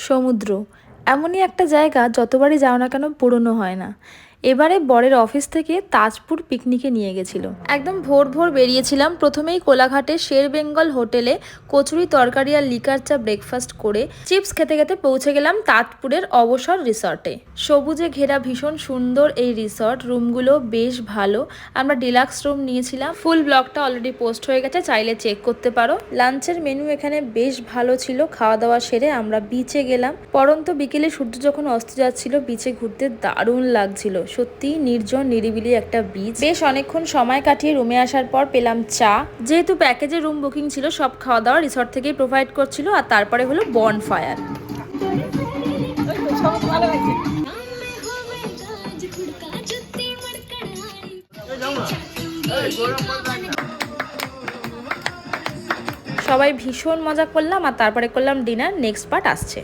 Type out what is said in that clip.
সমুদ্র এমনই একটা জায়গা যতবারই যাও না কেন পুরনো হয় না। এবারে বরের অফিস থেকে তাজপুর পিকনিকে নিয়ে গেছিল। একদম ভোর ভোর বেরিয়েছিলাম। প্রথমেই কোলাঘাটে শের বেঙ্গল হোটেলে কচুরি তরকারি আর লিকার চা ব্রেকফাস্ট করে চিপস খেতে খেতে পৌঁছে গেলাম তাজপুরের অবসর রিসর্টে। সবুজে ঘেরা ভীষণ সুন্দর এই রিসর্ট, রুমগুলো বেশ ভালো। আমরা ডিলাক্স রুম নিয়েছিলাম। ফুল ব্লগটা অলরেডি পোস্ট হয়ে গেছে, চাইলে চেক করতে পারো। লাঞ্চের মেনু এখানে বেশ ভালো ছিল। খাওয়া দাওয়া সেরে আমরা বিচে গেলাম। পরন্ত বিকেলে সূর্য যখন অস্ত যাচ্ছিল বিচে ঘুরতে দারুণ লাগছিল। সত্যি নির্জন নিরিবিলি একটা বিচ। বেশ অনেকক্ষণ সময় কাটিয়ে রুমে আসার পর পেলাম চা। যেহেতু প্যাকেজে রুম বুকিং ছিল, সব খাওয়া দাওয়া রিসর্ট থেকেই প্রোভাইড করছিল। আর তারপরে হলো বনফায়ার। সবাই ভীষণ মজা করলাম আর তারপরে করলাম ডিনার। নেক্সট পার্ট আসছে।